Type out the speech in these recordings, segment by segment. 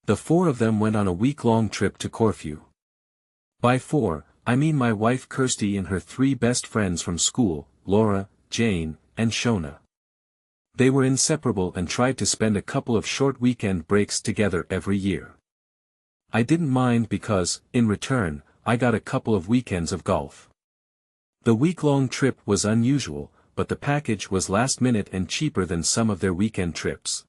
The four of them went on a week-long trip to Corfu. By four, I mean my wife Kirsty and her three best friends from school, Laura, Jane, and Shona. They were inseparable and tried to spend a couple of short weekend breaks together every year. I didn't mind because, in return, I got a couple of weekends of golf. The week-long trip was unusual, but the package was last-minute and cheaper than some of their weekend trips.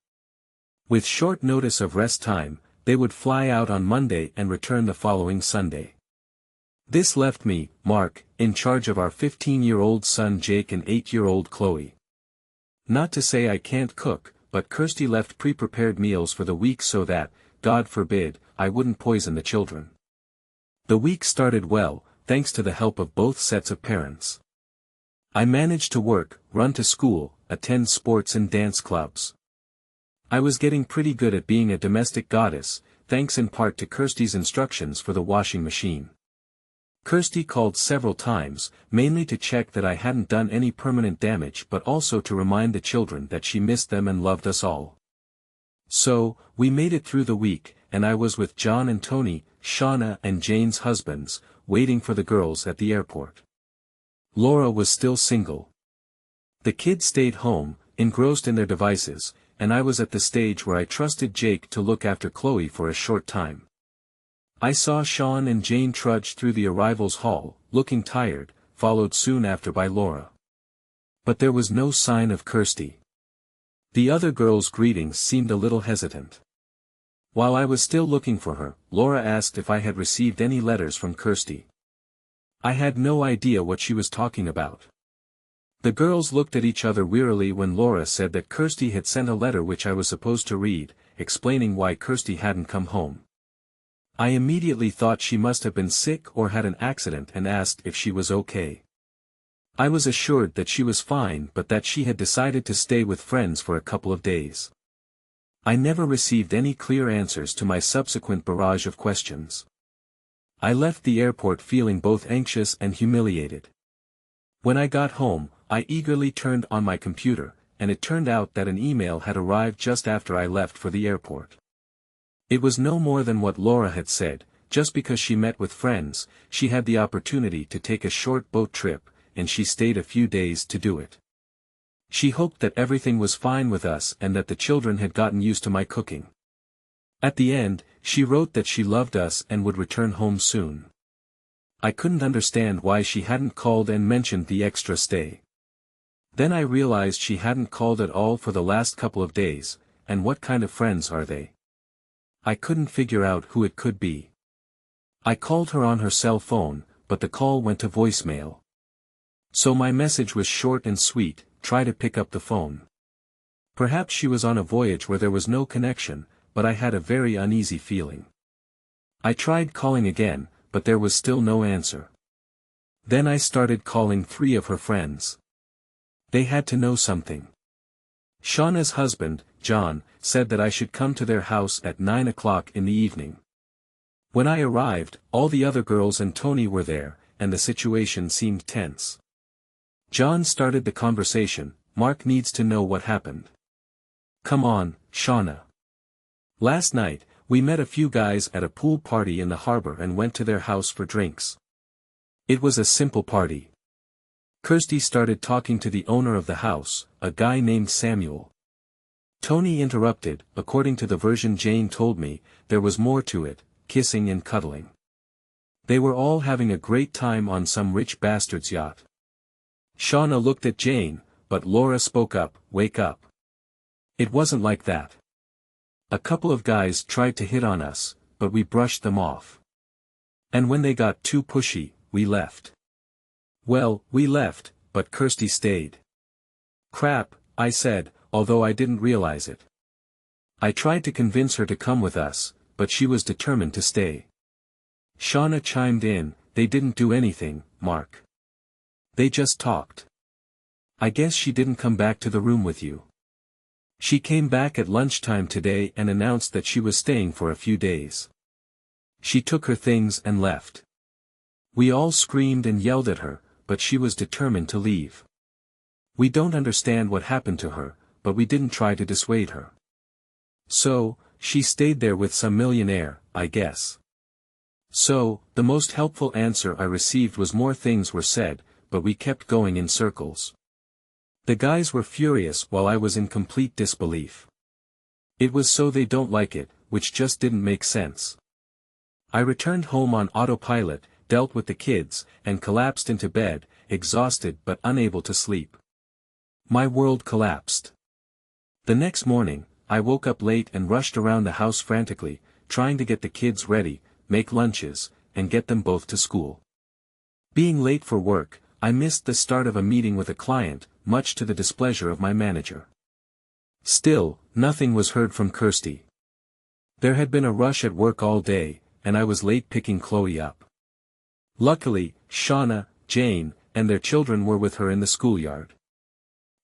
With short notice of rest time, they would fly out on Monday and return the following Sunday. This left me, Mark, in charge of our 15-year-old son Jake and 8-year-old Chloe. Not to say I can't cook, but Kirsty left pre-prepared meals for the week so that, God forbid, I wouldn't poison the children. The week started well, thanks to the help of both sets of parents. I managed to work, run to school, attend sports and dance clubs. I was getting pretty good at being a domestic goddess, thanks in part to Kirsty's instructions for the washing machine. Kirsty called several times, mainly to check that I hadn't done any permanent damage but also to remind the children that she missed them and loved us all. So, we made it through the week, and I was with John and Tony, Shauna and Jane's husbands, waiting for the girls at the airport. Laura was still single. The kids stayed home, engrossed in their devices, and I was at the stage where I trusted Jake to look after Chloe for a short time. I saw Sean and Jane trudge through the arrivals hall, looking tired, followed soon after by Laura. But there was no sign of Kirsty. The other girls' greetings seemed a little hesitant. While I was still looking for her, Laura asked if I had received any letters from Kirsty. I had no idea what she was talking about. The girls looked at each other wearily when Laura said that Kirsty had sent a letter which I was supposed to read, explaining why Kirsty hadn't come home. I immediately thought she must have been sick or had an accident and asked if she was okay. I was assured that she was fine but that she had decided to stay with friends for a couple of days. I never received any clear answers to my subsequent barrage of questions. I left the airport feeling both anxious and humiliated. When I got home, I eagerly turned on my computer, and it turned out that an email had arrived just after I left for the airport. It was no more than what Laura had said. Just because she met with friends, she had the opportunity to take a short boat trip, and she stayed a few days to do it. She hoped that everything was fine with us and that the children had gotten used to my cooking. At the end, she wrote that she loved us and would return home soon. I couldn't understand why she hadn't called and mentioned the extra stay. Then I realized she hadn't called at all for the last couple of days, and what kind of friends are they? I couldn't figure out who it could be. I called her on her cell phone, but the call went to voicemail. So my message was short and sweet: try to pick up the phone. Perhaps she was on a voyage where there was no connection, but I had a very uneasy feeling. I tried calling again, but there was still no answer. Then I started calling 3 of her friends. They had to know something. Shauna's husband, John, said that I should come to their house at 9 o'clock in the evening. When I arrived, all the other girls and Tony were there, and the situation seemed tense. John started the conversation: "Mark needs to know what happened." "Come on, Shauna. Last night, we met a few guys at a pool party in the harbor and went to their house for drinks. It was a simple party." Kirsty started talking to the owner of the house, a guy named Samuel. Tony interrupted: "According to the version Jane told me, there was more to it, kissing and cuddling. They were all having a great time on some rich bastard's yacht." Shauna looked at Jane, but Laura spoke up: "Wake up. It wasn't like that. A couple of guys tried to hit on us, but we brushed them off. And when they got too pushy, we left." "Well, we left, but Kirsty stayed." "Crap," I said, although I didn't realize it. I tried to convince her to come with us, but she was determined to stay. Shauna chimed in: "They didn't do anything, Mark. They just talked. I guess she didn't come back to the room with you. She came back at lunchtime today and announced that she was staying for a few days. She took her things and left. We all screamed and yelled at her, but she was determined to leave. We don't understand what happened to her, but we didn't try to dissuade her. So, she stayed there with some millionaire, I guess. So, the most helpful answer I received was more things were said, but we kept going in circles. The guys were furious while I was in complete disbelief. It was so they don't like it, which just didn't make sense. I returned home on autopilot, dealt with the kids, and collapsed into bed, exhausted but unable to sleep. My world collapsed. The next morning, I woke up late and rushed around the house frantically, trying to get the kids ready, make lunches, and get them both to school. Being late for work, I missed the start of a meeting with a client, much to the displeasure of my manager. Still, nothing was heard from Kirsty. There had been a rush at work all day, and I was late picking Chloe up. Luckily, Shauna, Jane, and their children were with her in the schoolyard.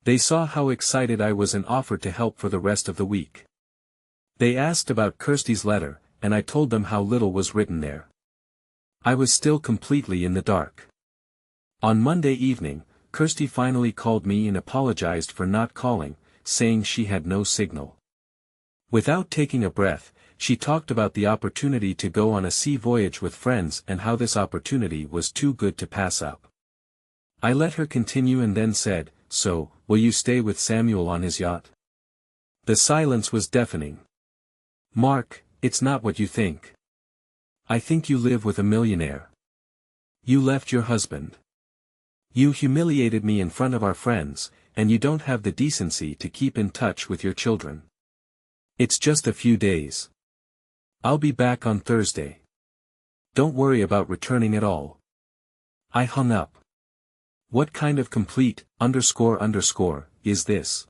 They saw how excited I was and offered to help for the rest of the week. They asked about Kirsty's letter, and I told them how little was written there. I was still completely in the dark. On Monday evening, Kirsty finally called me and apologized for not calling, saying she had no signal. Without taking a breath, she talked about the opportunity to go on a sea voyage with friends and how this opportunity was too good to pass up. I let her continue and then said, "So, will you stay with Samuel on his yacht?" The silence was deafening. "Mark, it's not what you think. I think you live with a millionaire. You left your husband. You humiliated me in front of our friends, and you don't have the decency to keep in touch with your children. It's just a few days. I'll be back on Thursday. Don't worry about returning at all." I hung up. What kind of complete, is this?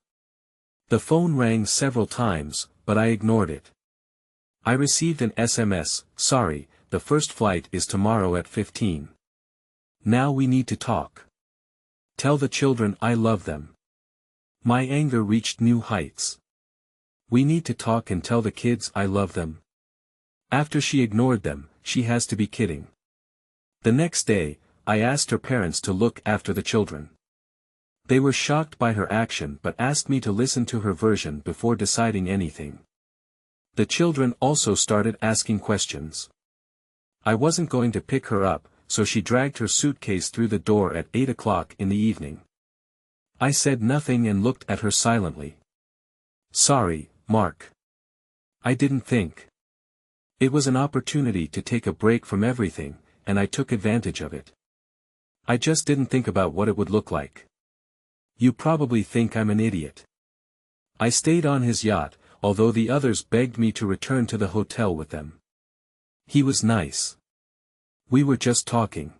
The phone rang several times, but I ignored it. I received an SMS, "Sorry, the first flight is tomorrow at 15. Now we need to talk. Tell the children I love them." My anger reached new heights. We need to talk and tell the kids I love them. After she ignored them, she has to be kidding. The next day, I asked her parents to look after the children. They were shocked by her action but asked me to listen to her version before deciding anything. The children also started asking questions. I wasn't going to pick her up, so she dragged her suitcase through the door at 8 o'clock in the evening. I said nothing and looked at her silently. "Sorry, Mark. I didn't think. It was an opportunity to take a break from everything, and I took advantage of it. I just didn't think about what it would look like. You probably think I'm an idiot." I stayed on his yacht, although the others begged me to return to the hotel with them. He was nice. We were just talking.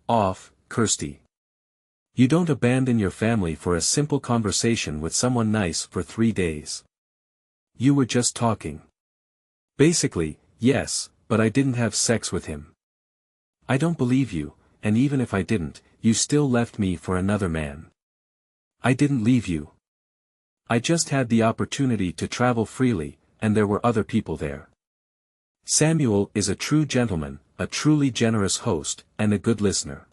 Off, Kirsty. You don't abandon your family for a simple conversation with someone nice for 3 days. You were just talking. Basically, yes, but I didn't have sex with him. I don't believe you, and even if I didn't, you still left me for another man. I didn't leave you. I just had the opportunity to travel freely, and there were other people there. Samuel is a true gentleman, a truly generous host, and a good listener.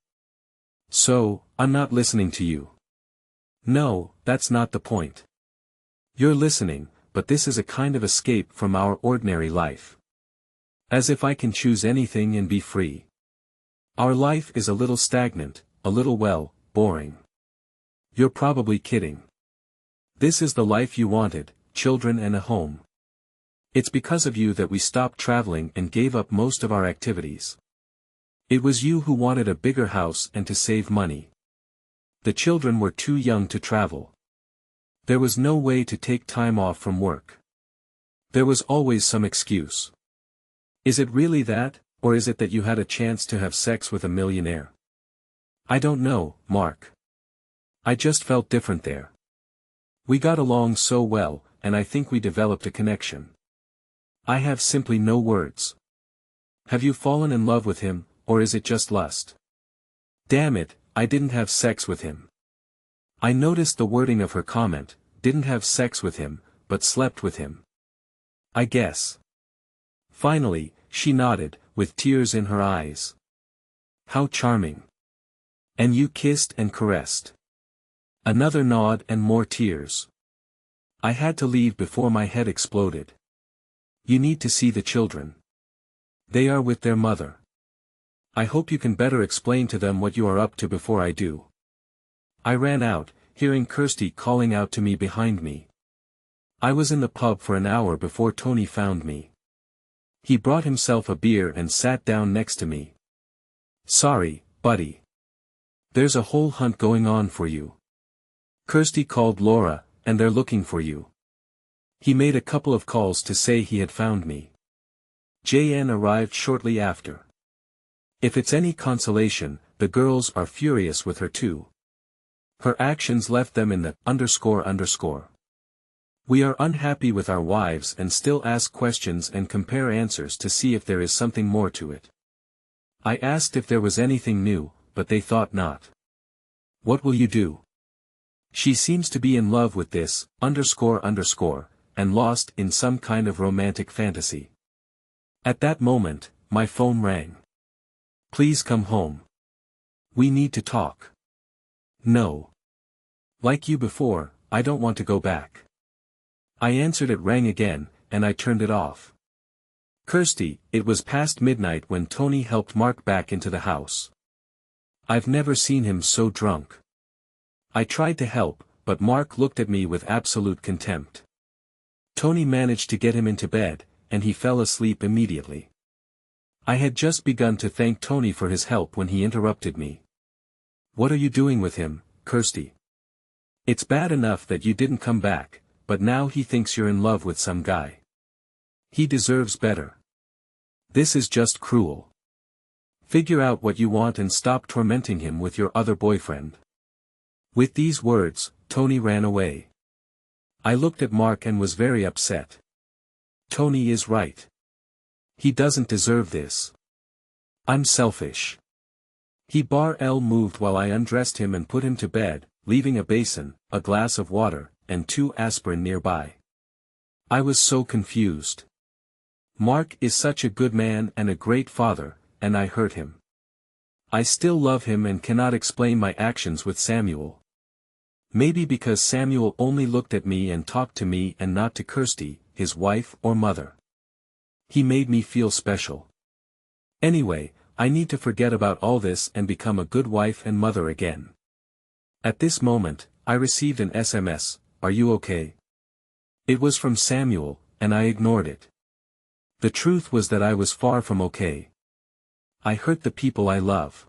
So, I'm not listening to you. No, that's not the point. You're listening, but this is a kind of escape from our ordinary life. As if I can choose anything and be free. Our life is a little stagnant, a little boring. You're probably kidding. This is the life you wanted, children and a home. It's because of you that we stopped traveling and gave up most of our activities. It was you who wanted a bigger house and to save money. The children were too young to travel. There was no way to take time off from work. There was always some excuse. Is it really that, or is it that you had a chance to have sex with a millionaire? I don't know, Mark. I just felt different there. We got along so well, and I think we developed a connection. I have simply no words. Have you fallen in love with him, or is it just lust? Damn it, I didn't have sex with him. I noticed the wording of her comment, didn't have sex with him, but slept with him. I guess. Finally, she nodded, with tears in her eyes. How charming. And you kissed and caressed. Another nod and more tears. I had to leave before my head exploded. You need to see the children. They are with their mother. I hope you can better explain to them what you are up to before I do. I ran out, hearing Kirsty calling out to me behind me. I was in the pub for an hour before Tony found me. He brought himself a beer and sat down next to me. Sorry, buddy. There's a whole hunt going on for you. Kirsty called Laura, and they're looking for you. He made a couple of calls to say he had found me. JN arrived shortly after. If it's any consolation, the girls are furious with her too. Her actions left them in the __. We are unhappy with our wives and still ask questions and compare answers to see if there is something more to it. I asked if there was anything new, but they thought not. What will you do? She seems to be in love with this __, and lost in some kind of romantic fantasy. At that moment, my phone rang. Please come home. We need to talk. No. Like you before, I don't want to go back. I answered. It rang again, and I turned it off. Kirsty, it was past midnight when Tony helped Mark back into the house. I've never seen him so drunk. I tried to help, but Mark looked at me with absolute contempt. Tony managed to get him into bed, and he fell asleep immediately. I had just begun to thank Tony for his help when he interrupted me. What are you doing with him, Kirsty? It's bad enough that you didn't come back, but now he thinks you're in love with some guy. He deserves better. This is just cruel. Figure out what you want and stop tormenting him with your other boyfriend. With these words, Tony ran away. I looked at Mark and was very upset. Tony is right. He doesn't deserve this. I'm selfish. He moved while I undressed him and put him to bed, leaving a basin, a glass of water, and 2 aspirin nearby. I was so confused. Mark is such a good man and a great father, and I hurt him. I still love him and cannot explain my actions with Samuel. Maybe because Samuel only looked at me and talked to me and not to Kirsty, his wife or mother. He made me feel special. Anyway, I need to forget about all this and become a good wife and mother again. At this moment, I received an SMS, "Are you okay?" It was from Samuel, and I ignored it. The truth was that I was far from okay. I hurt the people I love.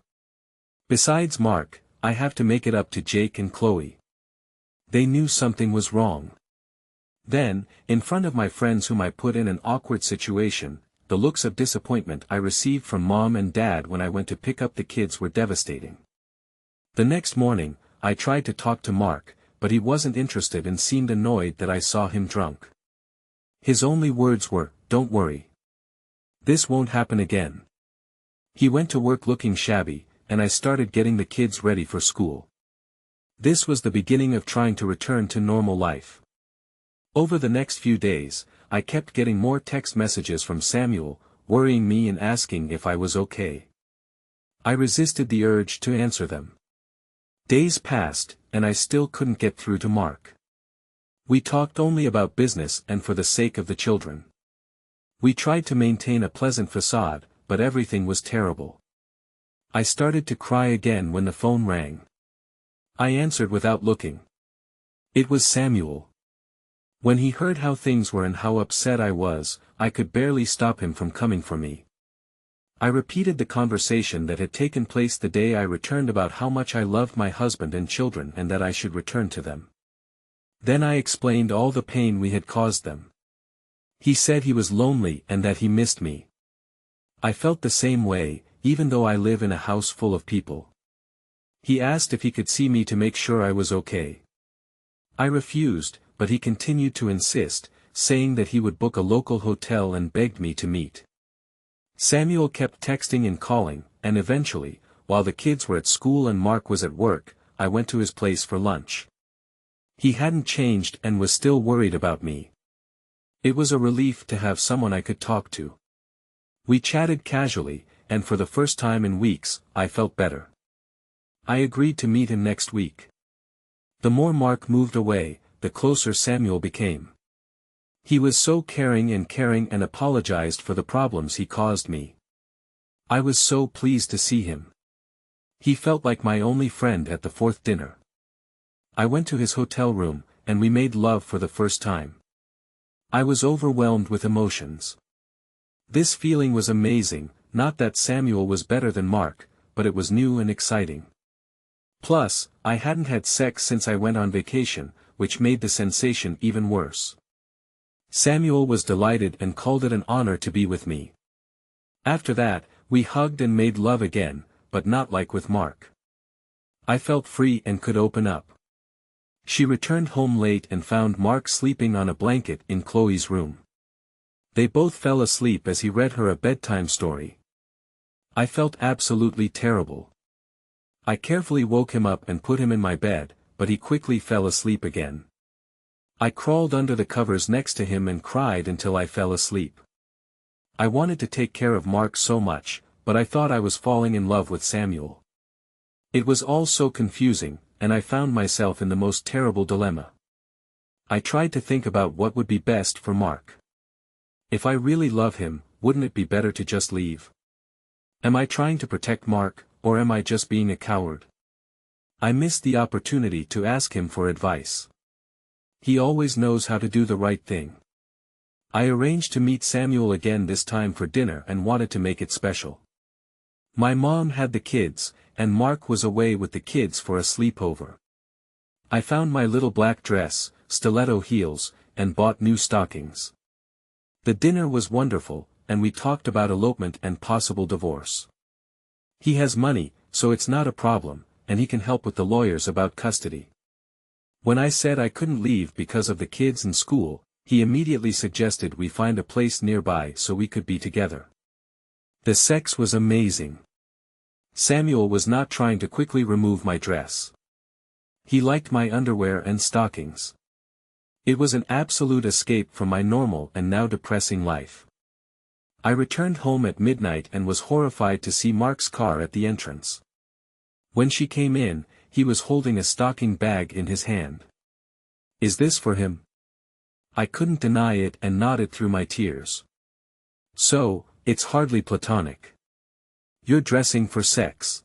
Besides Mark, I have to make it up to Jake and Chloe. They knew something was wrong. Then, in front of my friends whom I put in an awkward situation, the looks of disappointment I received from Mom and Dad when I went to pick up the kids were devastating. The next morning, I tried to talk to Mark, but he wasn't interested and seemed annoyed that I saw him drunk. His only words were, "Don't worry. This won't happen again." He went to work looking shabby, and I started getting the kids ready for school. This was the beginning of trying to return to normal life. Over the next few days, I kept getting more text messages from Samuel, worrying me and asking if I was okay. I resisted the urge to answer them. Days passed, and I still couldn't get through to Mark. We talked only about business and for the sake of the children. We tried to maintain a pleasant facade, but everything was terrible. I started to cry again when the phone rang. I answered without looking. It was Samuel. When he heard how things were and how upset I was, I could barely stop him from coming for me. I repeated the conversation that had taken place the day I returned about how much I loved my husband and children and that I should return to them. Then I explained all the pain we had caused them. He said he was lonely and that he missed me. I felt the same way, even though I live in a house full of people. He asked if he could see me to make sure I was okay. I refused, but he continued to insist, saying that he would book a local hotel and begged me to meet. Samuel kept texting and calling, and eventually, while the kids were at school and Mark was at work, I went to his place for lunch. He hadn't changed and was still worried about me. It was a relief to have someone I could talk to. We chatted casually, and for the first time in weeks, I felt better. I agreed to meet him next week. The more Mark moved away, the closer Samuel became. He was so caring and apologized for the problems he caused me. I was so pleased to see him. He felt like my only friend at the fourth dinner. I went to his hotel room, and we made love for the first time. I was overwhelmed with emotions. This feeling was amazing, not that Samuel was better than Mark, but it was new and exciting. Plus, I hadn't had sex since I went on vacation, which made the sensation even worse. Samuel was delighted and called it an honor to be with me. After that, we hugged and made love again, but not like with Mark. I felt free and could open up. She returned home late and found Mark sleeping on a blanket in Chloe's room. They both fell asleep as he read her a bedtime story. I felt absolutely terrible. I carefully woke him up and put him in my bed, but he quickly fell asleep again. I crawled under the covers next to him and cried until I fell asleep. I wanted to take care of Mark so much, but I thought I was falling in love with Samuel. It was all so confusing, and I found myself in the most terrible dilemma. I tried to think about what would be best for Mark. If I really love him, wouldn't it be better to just leave? Am I trying to protect Mark, or am I just being a coward? I missed the opportunity to ask him for advice. He always knows how to do the right thing. I arranged to meet Samuel again this time for dinner and wanted to make it special. My mom had the kids, and Mark was away with the kids for a sleepover. I found my little black dress, stiletto heels, and bought new stockings. The dinner was wonderful, and we talked about elopement and possible divorce. He has money, so it's not a problem, and he can help with the lawyers about custody. When I said I couldn't leave because of the kids and school, he immediately suggested we find a place nearby so we could be together. The sex was amazing. Samuel was not trying to quickly remove my dress. He liked my underwear and stockings. It was an absolute escape from my normal and now depressing life. I returned home at midnight and was horrified to see Mark's car at the entrance. When she came in, he was holding a stocking bag in his hand. Is this for him? I couldn't deny it and nodded through my tears. So, it's hardly platonic. You're dressing for sex.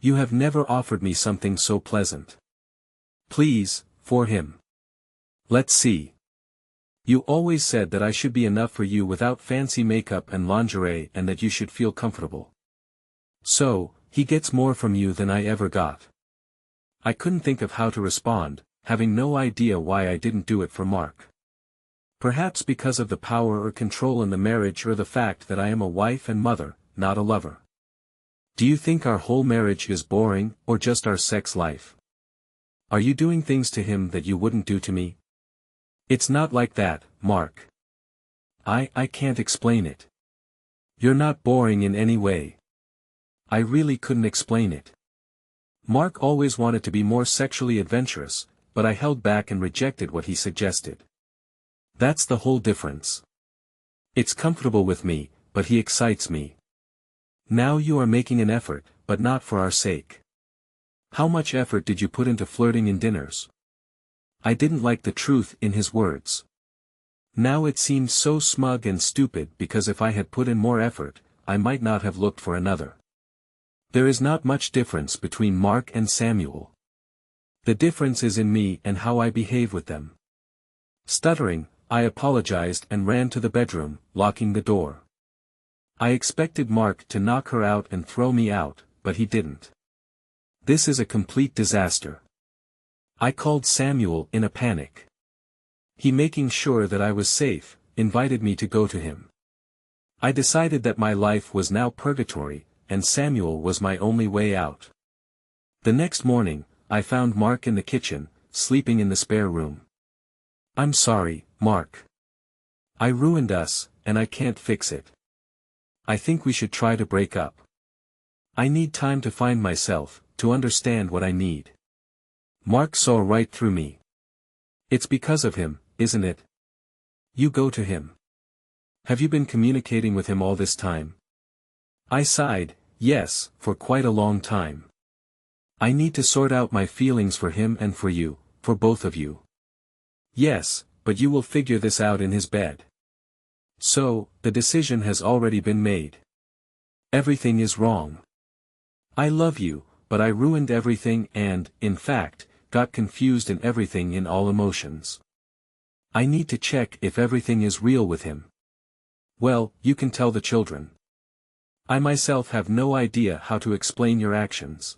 You have never offered me something so pleasant. Please, for him. Let's see. You always said that I should be enough for you without fancy makeup and lingerie and that you should feel comfortable. So, he gets more from you than I ever got. I couldn't think of how to respond, having no idea why I didn't do it for Mark. Perhaps because of the power or control in the marriage or the fact that I am a wife and mother, not a lover. Do you think our whole marriage is boring, or just our sex life? Are you doing things to him that you wouldn't do to me? It's not like that, Mark. I can't explain it. You're not boring in any way. I really couldn't explain it. Mark always wanted to be more sexually adventurous, but I held back and rejected what he suggested. That's the whole difference. It's comfortable with me, but he excites me. Now you are making an effort, but not for our sake. How much effort did you put into flirting in dinners? I didn't like the truth in his words. Now it seemed so smug and stupid because if I had put in more effort, I might not have looked for another. There is not much difference between Mark and Samuel. The difference is in me and how I behave with them. Stuttering, I apologized and ran to the bedroom, locking the door. I expected Mark to knock her out and throw me out, but he didn't. This is a complete disaster. I called Samuel in a panic. He, making sure that I was safe, invited me to go to him. I decided that my life was now purgatory, and Samuel was my only way out. The next morning, I found Mark in the kitchen, sleeping in the spare room. I'm sorry, Mark. I ruined us, and I can't fix it. I think we should try to break up. I need time to find myself, to understand what I need. Mark saw right through me. It's because of him, isn't it? You go to him. Have you been communicating with him all this time? I sighed, yes, for quite a long time. I need to sort out my feelings for him and for you, for both of you. Yes, but you will figure this out in his bed. So, the decision has already been made. Everything is wrong. I love you, but I ruined everything and, in fact, got confused in everything in all emotions. I need to check if everything is real with him. Well, you can tell the children. I myself have no idea how to explain your actions.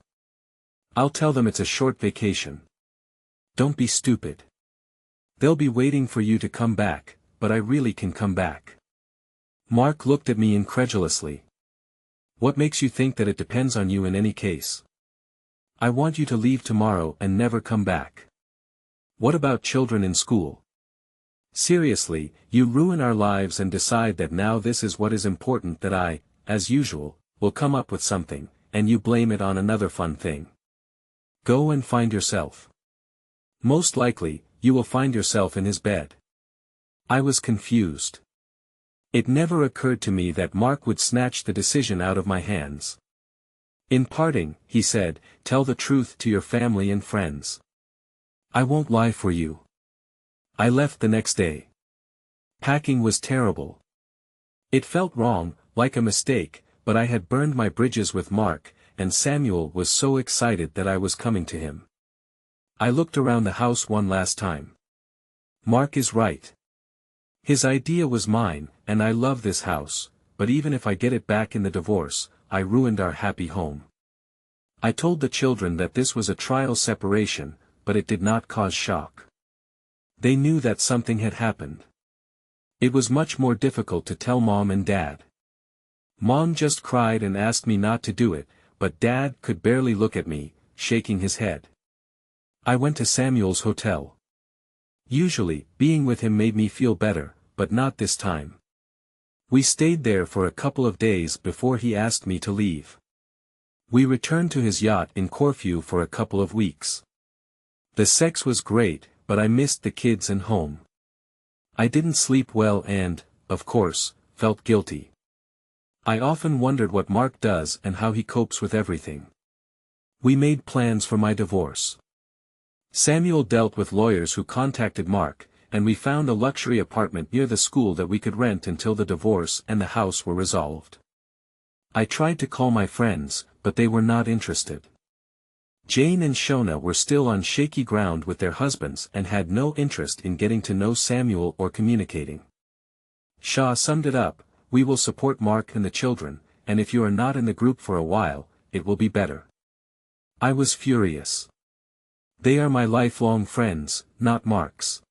I'll tell them it's a short vacation. Don't be stupid. They'll be waiting for you to come back, but I really can come back. Mark looked at me incredulously. What makes you think that it depends on you in any case? I want you to leave tomorrow and never come back. What about children in school? Seriously, you ruin our lives and decide that now this is what is important, that I, as usual, will come up with something, and you blame it on another fun thing. Go and find yourself. Most likely, you will find yourself in his bed. I was confused. It never occurred to me that Mark would snatch the decision out of my hands. In parting, he said, tell the truth to your family and friends. I won't lie for you. I left the next day. Packing was terrible. It felt wrong, like a mistake, but I had burned my bridges with Mark, and Samuel was so excited that I was coming to him. I looked around the house one last time. Mark is right. His idea was mine, and I love this house, but even if I get it back in the divorce, I ruined our happy home. I told the children that this was a trial separation, but it did not cause shock. They knew that something had happened. It was much more difficult to tell Mom and Dad. Mom just cried and asked me not to do it, but Dad could barely look at me, shaking his head. I went to Samuel's hotel. Usually, being with him made me feel better, but not this time. We stayed there for a couple of days before he asked me to leave. We returned to his yacht in Corfu for a couple of weeks. The sex was great, but I missed the kids and home. I didn't sleep well and, of course, felt guilty. I often wondered what Mark does and how he copes with everything. We made plans for my divorce. Samuel dealt with lawyers who contacted Mark, and we found a luxury apartment near the school that we could rent until the divorce and the house were resolved. I tried to call my friends, but they were not interested. Jane and Shona were still on shaky ground with their husbands and had no interest in getting to know Samuel or communicating. Shaw summed it up, we will support Mark and the children, and if you are not in the group for a while, it will be better. I was furious. They are my lifelong friends, not Mark's.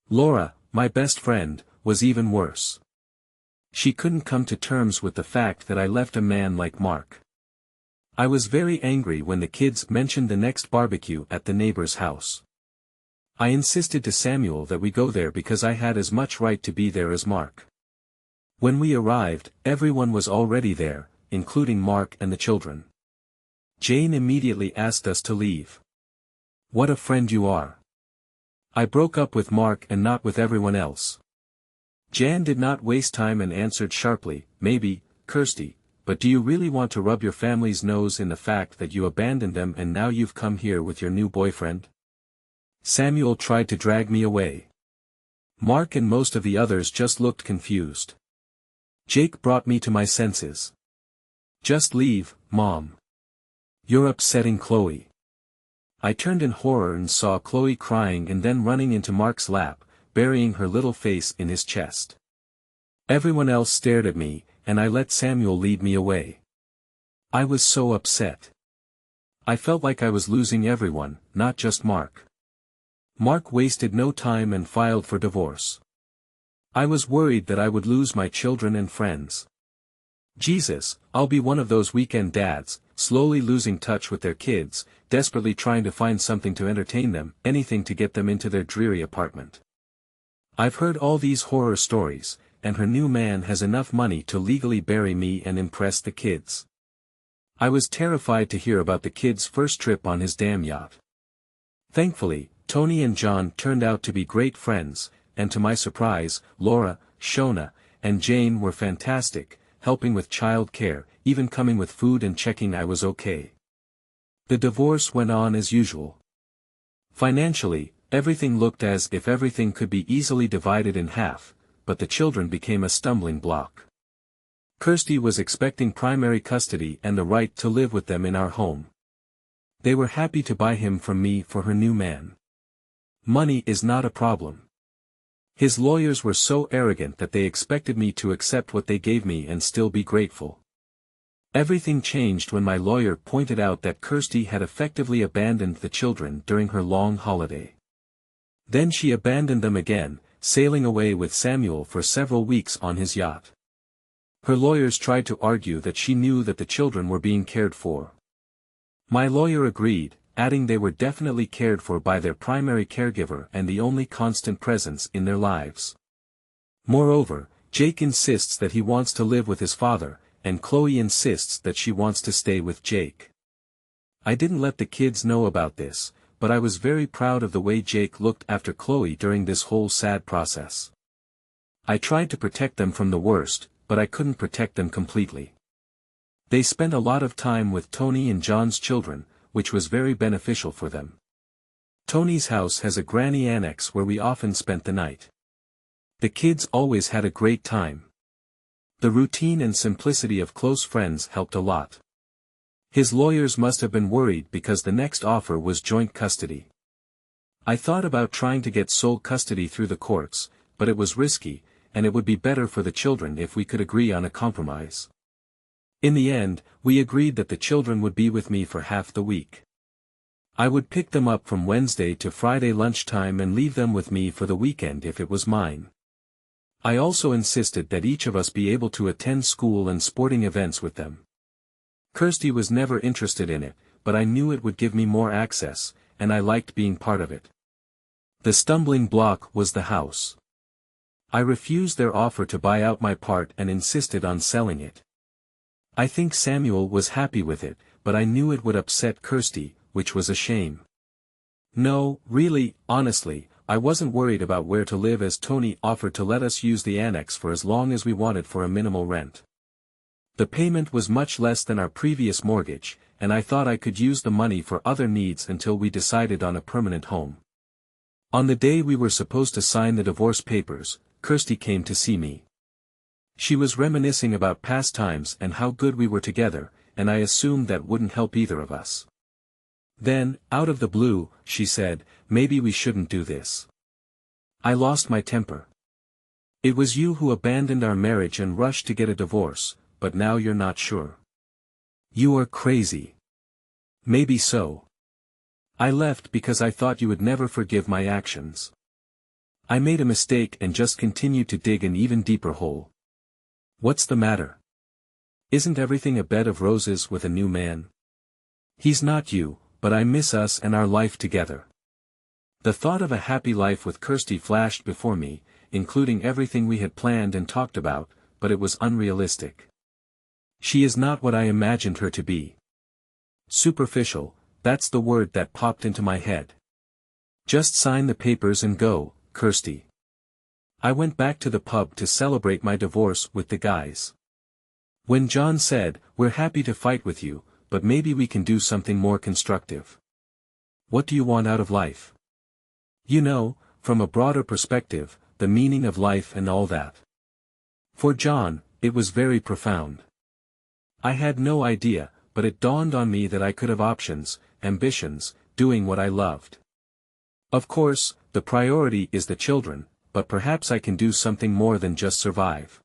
Laura, my best friend, was even worse. She couldn't come to terms with the fact that I left a man like Mark. I was very angry when the kids mentioned the next barbecue at the neighbor's house. I insisted to Samuel that we go there because I had as much right to be there as Mark. When we arrived, everyone was already there, including Mark and the children. Jane immediately asked us to leave. What a friend you are. I broke up with Mark and not with everyone else. Jan did not waste time and answered sharply, maybe, Kirsty, but do you really want to rub your family's nose in the fact that you abandoned them and now you've come here with your new boyfriend? Samuel tried to drag me away. Mark and most of the others just looked confused. Jake brought me to my senses. Just leave, Mom. You're upsetting Chloe. I turned in horror and saw Chloe crying and then running into Mark's lap, burying her little face in his chest. Everyone else stared at me, and I let Samuel lead me away. I was so upset. I felt like I was losing everyone, not just Mark. Mark wasted no time and filed for divorce. I was worried that I would lose my children and friends. Jesus, I'll be one of those weekend dads, slowly losing touch with their kids, desperately trying to find something to entertain them, anything to get them into their dreary apartment. I've heard all these horror stories, and her new man has enough money to legally bury me and impress the kids. I was terrified to hear about the kids' first trip on his damn yacht. Thankfully, Tony and John turned out to be great friends, and to my surprise, Laura, Shona, and Jane were fantastic, helping with child care, even coming with food and checking I was okay. The divorce went on as usual. Financially, Everything looked as if everything could be easily divided in half, but the children became a stumbling block. Kirsty was expecting primary custody and the right to live with them in our home. They were happy to buy him from me for her new man. Money is not a problem. His lawyers were so arrogant that they expected me to accept what they gave me and still be grateful. Everything changed when my lawyer pointed out that Kirsty had effectively abandoned the children during her long holiday. Then she abandoned them again, sailing away with Samuel for several weeks on his yacht. Her lawyers tried to argue that she knew that the children were being cared for. My lawyer agreed, adding they were definitely cared for by their primary caregiver and the only constant presence in their lives. Moreover, Jake insists that he wants to live with his father, and Chloe insists that she wants to stay with Jake. I didn't let the kids know about this, but I was very proud of the way Jake looked after Chloe during this whole sad process. I tried to protect them from the worst, but I couldn't protect them completely. They spent a lot of time with Tony and John's children, which was very beneficial for them. Tony's house has a granny annex where we often spent the night. The kids always had a great time. The routine and simplicity of close friends helped a lot. His lawyers must have been worried because the next offer was joint custody. I thought about trying to get sole custody through the courts, but it was risky, and it would be better for the children if we could agree on a compromise. In the end, we agreed that the children would be with me for half the week. I would pick them up from Wednesday to Friday lunchtime and leave them with me for the weekend if it was mine. I also insisted that each of us be able to attend school and sporting events with them. Kirsty was never interested in it, but I knew it would give me more access, and I liked being part of it. The stumbling block was the house. I refused their offer to buy out my part and insisted on selling it. I think Samuel was happy with it, but I knew it would upset Kirsty, which was a shame. No, really, honestly, I wasn't worried about where to live as Tony offered to let us use the annex for as long as we wanted for a minimal rent. The payment was much less than our previous mortgage, and I thought I could use the money for other needs until we decided on a permanent home. On the day we were supposed to sign the divorce papers, Kirsty came to see me. She was reminiscing about past times and how good we were together, and I assumed that wouldn't help either of us. Then, out of the blue, she said, "Maybe we shouldn't do this." I lost my temper. "It was you who abandoned our marriage and rushed to get a divorce, but now you're not sure. You are crazy." "Maybe so. I left because I thought you would never forgive my actions. I made a mistake and just continued to dig an even deeper hole. What's the matter? Isn't everything a bed of roses with a new man? He's not you, but I miss us and our life together." The thought of a happy life with Kirsty flashed before me, including everything we had planned and talked about, but it was unrealistic. She is not what I imagined her to be. Superficial, that's the word that popped into my head. Just sign the papers and go, Kirsty. I went back to the pub to celebrate my divorce with the guys. When John said, "We're happy to fight with you, but maybe we can do something more constructive. What do you want out of life? You know, from a broader perspective, the meaning of life and all that." For John, it was very profound. I had no idea, but it dawned on me that I could have options, ambitions, doing what I loved. Of course, the priority is the children, but perhaps I can do something more than just survive.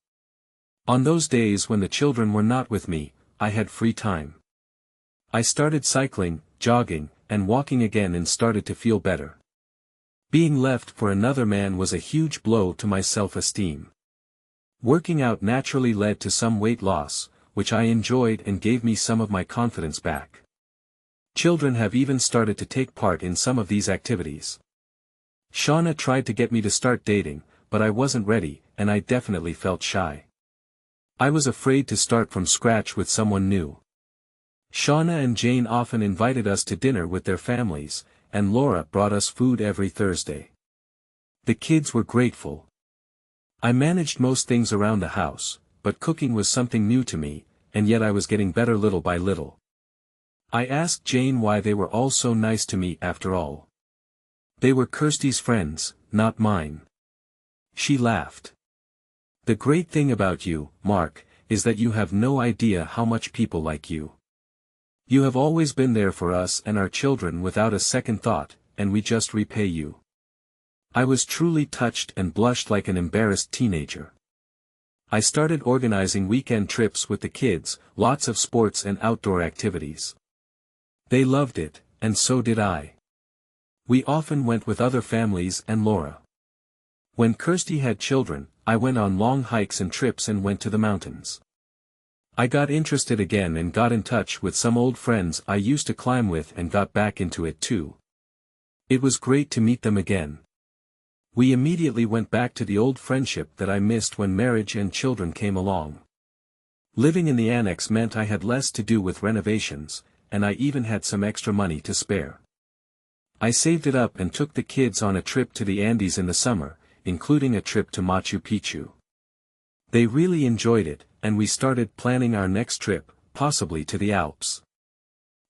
On those days when the children were not with me, I had free time. I started cycling, jogging, and walking again and started to feel better. Being left for another man was a huge blow to my self-esteem. Working out naturally led to some weight loss, which I enjoyed and gave me some of my confidence back. Children have even started to take part in some of these activities. Shauna tried to get me to start dating, but I wasn't ready, and I definitely felt shy. I was afraid to start from scratch with someone new. Shauna and Jane often invited us to dinner with their families, and Laura brought us food every Thursday. The kids were grateful. I managed most things around the house, but cooking was something new to me, and yet I was getting better little by little. I asked Jane why they were all so nice to me after all. They were Kirsty's friends, not mine. She laughed. The great thing about you, Mark, is that you have no idea how much people like you. You have always been there for us and our children without a second thought, and we just repay you. I was truly touched and blushed like an embarrassed teenager. I started organizing weekend trips with the kids, lots of sports and outdoor activities. They loved it, and so did I. We often went with other families and Laura. When Kirsty had children, I went on long hikes and trips and went to the mountains. I got interested again and got in touch with some old friends I used to climb with and got back into it too. It was great to meet them again. We immediately went back to the old friendship that I missed when marriage and children came along. Living in the annex meant I had less to do with renovations, and I even had some extra money to spare. I saved it up and took the kids on a trip to the Andes in the summer, including a trip to Machu Picchu. They really enjoyed it, and we started planning our next trip, possibly to the Alps.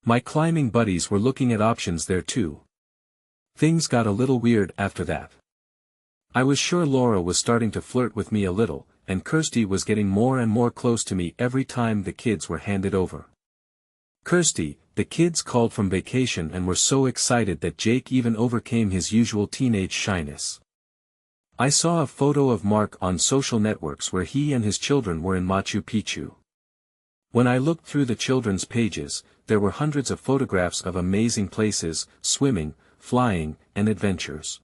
My climbing buddies were looking at options there too. Things got a little weird after that. I was sure Laura was starting to flirt with me a little, and Kirsty was getting more and more close to me every time the kids were handed over. Kirsty, the kids called from vacation and were so excited that Jake even overcame his usual teenage shyness. I saw a photo of Mark on social networks where he and his children were in Machu Picchu. When I looked through the children's pages, there were hundreds of photographs of amazing places, swimming, flying, and adventures.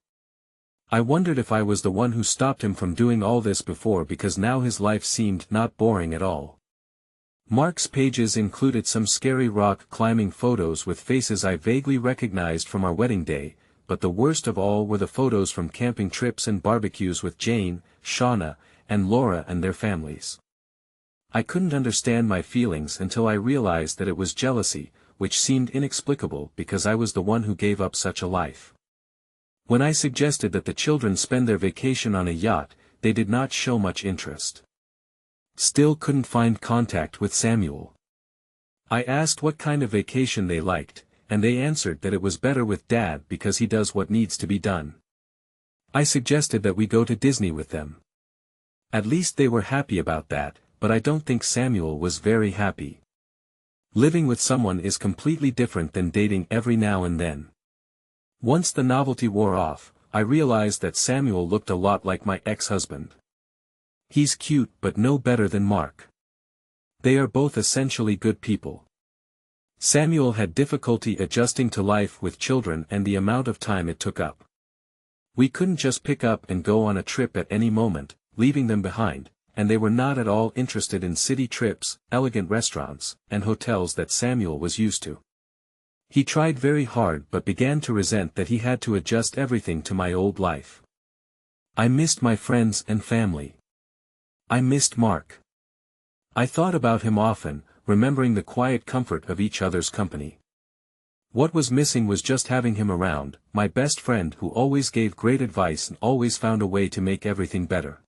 I wondered if I was the one who stopped him from doing all this before because now his life seemed not boring at all. Mark's pages included some scary rock climbing photos with faces I vaguely recognized from our wedding day, but the worst of all were the photos from camping trips and barbecues with Jane, Shauna, and Laura and their families. I couldn't understand my feelings until I realized that it was jealousy, which seemed inexplicable because I was the one who gave up such a life. When I suggested that the children spend their vacation on a yacht, they did not show much interest. Still couldn't find contact with Samuel. I asked what kind of vacation they liked, and they answered that it was better with Dad because he does what needs to be done. I suggested that we go to Disney with them. At least they were happy about that, but I don't think Samuel was very happy. Living with someone is completely different than dating every now and then. Once the novelty wore off, I realized that Samuel looked a lot like my ex-husband. He's cute but no better than Mark. They are both essentially good people. Samuel had difficulty adjusting to life with children and the amount of time it took up. We couldn't just pick up and go on a trip at any moment, leaving them behind, and they were not at all interested in city trips, elegant restaurants, and hotels that Samuel was used to. He tried very hard but began to resent that he had to adjust everything to my old life. I missed my friends and family. I missed Mark. I thought about him often, remembering the quiet comfort of each other's company. What was missing was just having him around, my best friend who always gave great advice and always found a way to make everything better.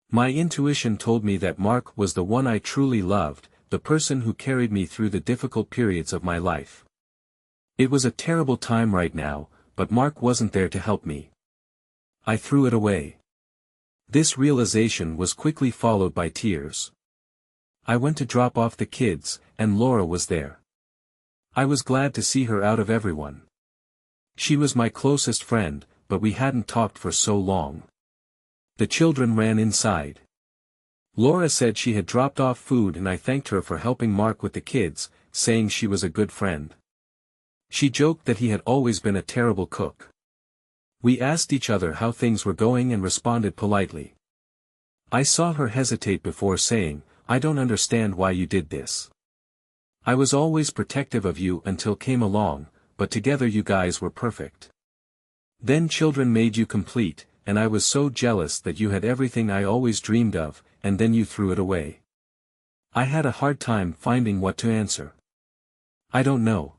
My intuition told me that Mark was the one I truly loved, the person who carried me through the difficult periods of my life. It was a terrible time right now, but Mark wasn't there to help me. I threw it away. This realization was quickly followed by tears. I went to drop off the kids, and Laura was there. I was glad to see her out of everyone. She was my closest friend, but we hadn't talked for so long. The children ran inside. Laura said she had dropped off food and I thanked her for helping Mark with the kids, saying she was a good friend. She joked that he had always been a terrible cook. We asked each other how things were going and responded politely. I saw her hesitate before saying, "I don't understand why you did this. I was always protective of you until came along, but together you guys were perfect. Then children made you complete, and I was so jealous that you had everything I always dreamed of, and then you threw it away." I had a hard time finding what to answer. I don't know.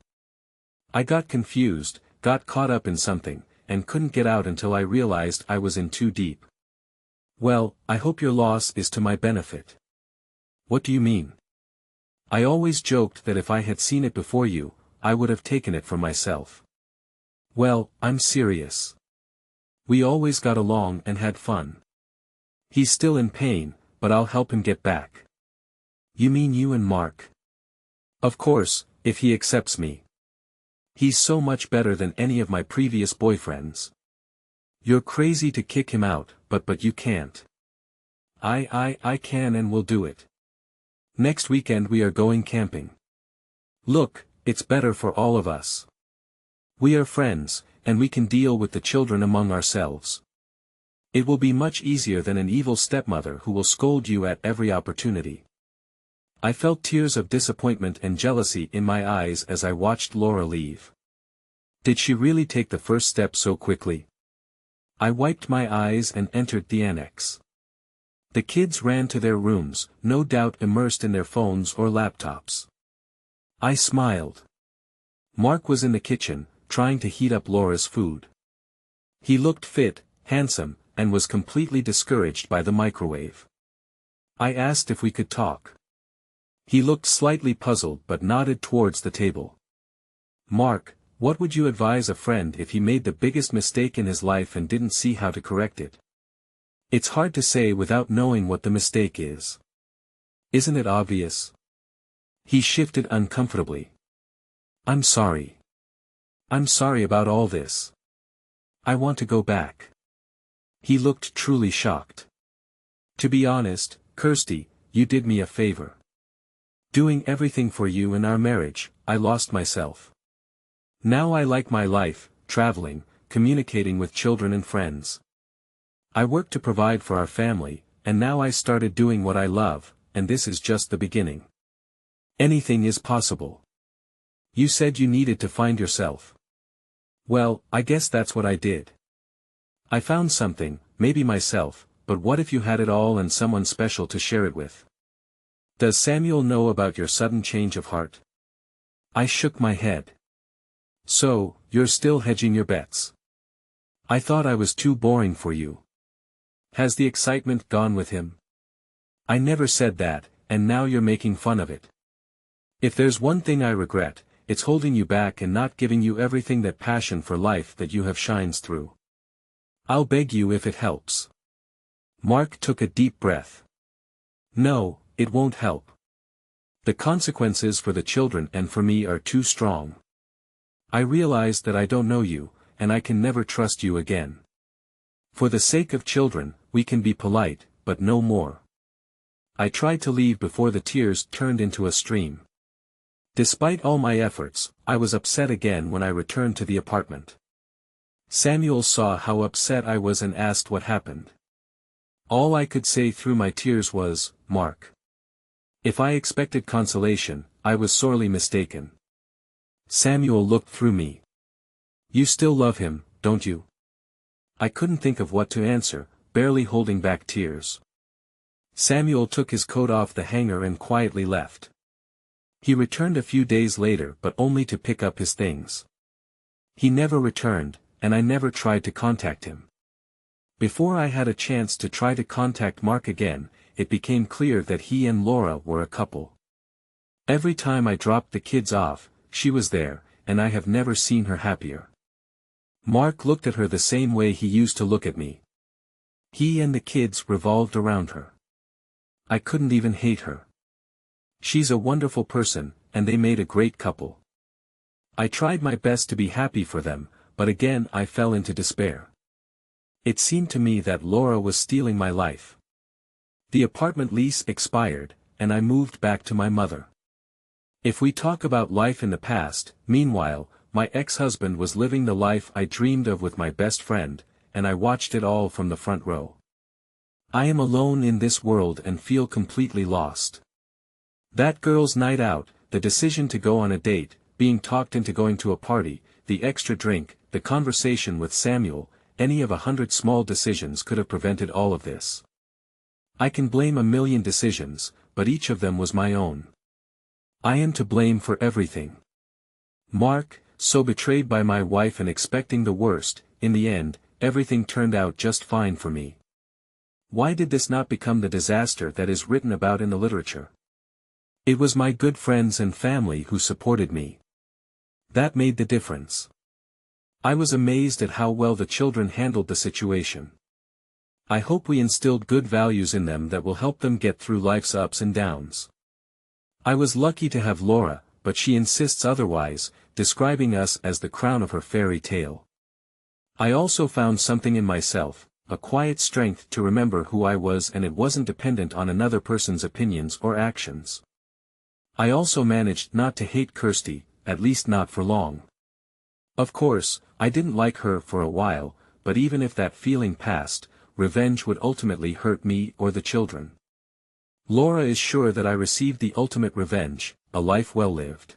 I got confused, got caught up in something, and couldn't get out until I realized I was in too deep. "Well, I hope your loss is to my benefit." "What do you mean?" "I always joked that if I had seen it before you, I would have taken it for myself. Well, I'm serious. We always got along and had fun. He's still in pain, but I'll help him get back. You mean you and Mark? Of course, if he accepts me. He's so much better than any of my previous boyfriends. You're crazy to kick him out, but you can't. I can and will do it. Next weekend we are going camping. Look, it's better for all of us. We are friends, and we can deal with the children among ourselves. It will be much easier than an evil stepmother who will scold you at every opportunity. I felt tears of disappointment and jealousy in my eyes as I watched Laura leave. Did she really take the first step so quickly? I wiped my eyes and entered the annex. The kids ran to their rooms, no doubt immersed in their phones or laptops. I smiled. Mark was in the kitchen, trying to heat up Laura's food. He looked fit, handsome, and was completely discouraged by the microwave. I asked if we could talk. He looked slightly puzzled but nodded towards the table. Mark, what would you advise a friend if he made the biggest mistake in his life and didn't see how to correct it? It's hard to say without knowing what the mistake is. Isn't it obvious? He shifted uncomfortably. I'm sorry. I'm sorry about all this. I want to go back. He looked truly shocked. To be honest, Kirsty, you did me a favor. Doing everything for you in our marriage, I lost myself. Now I like my life, traveling, communicating with children and friends. I work to provide for our family, and now I started doing what I love, and this is just the beginning. Anything is possible. You said you needed to find yourself. Well, I guess that's what I did. I found something, maybe myself, but what if you had it all and someone special to share it with? Does Samuel know about your sudden change of heart? I shook my head. So, you're still hedging your bets. I thought I was too boring for you. Has the excitement gone with him? I never said that, and now you're making fun of it. If there's one thing I regret, it's holding you back and not giving you everything that passion for life that you have shines through. I'll beg you if it helps. Mark took a deep breath. No, it won't help. The consequences for the children and for me are too strong. I realize that I don't know you, and I can never trust you again. For the sake of children, we can be polite, but no more. I tried to leave before the tears turned into a stream. Despite all my efforts, I was upset again when I returned to the apartment. Samuel saw how upset I was and asked what happened. All I could say through my tears was, Mark. If I expected consolation, I was sorely mistaken. Samuel looked through me. You still love him, don't you? I couldn't think of what to answer, barely holding back tears. Samuel took his coat off the hanger and quietly left. He returned a few days later but only to pick up his things. He never returned, and I never tried to contact him. Before I had a chance to try to contact Mark again, it became clear that he and Laura were a couple. Every time I dropped the kids off, she was there, and I have never seen her happier. Mark looked at her the same way he used to look at me. He and the kids revolved around her. I couldn't even hate her. She's a wonderful person, and they made a great couple. I tried my best to be happy for them, but again I fell into despair. It seemed to me that Laura was stealing my life. The apartment lease expired, and I moved back to my mother. If we talk about life in the past, meanwhile, my ex-husband was living the life I dreamed of with my best friend, and I watched it all from the front row. I am alone in this world and feel completely lost. That girl's night out, the decision to go on a date, being talked into going to a party, the extra drink, the conversation with Samuel, any of 100 small decisions could have prevented all of this. I can blame a million decisions, but each of them was my own. I am to blame for everything. Mark, so betrayed by my wife and expecting the worst, in the end, everything turned out just fine for me. Why did this not become the disaster that is written about in the literature? It was my good friends and family who supported me. That made the difference. I was amazed at how well the children handled the situation. I hope we instilled good values in them that will help them get through life's ups and downs. I was lucky to have Laura, but she insists otherwise, describing us as the crown of her fairy tale. I also found something in myself, a quiet strength to remember who I was, and it wasn't dependent on another person's opinions or actions. I also managed not to hate Kirsty, at least not for long. Of course, I didn't like her for a while, but even if that feeling passed, revenge would ultimately hurt me or the children. Laura is sure that I received the ultimate revenge, a life well lived.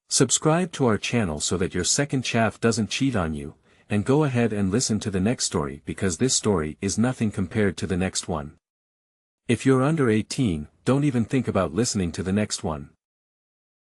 Subscribe to our channel so that your second chaff doesn't cheat on you, and go ahead and listen to the next story because this story is nothing compared to the next one. If you're under 18, don't even think about listening to the next one.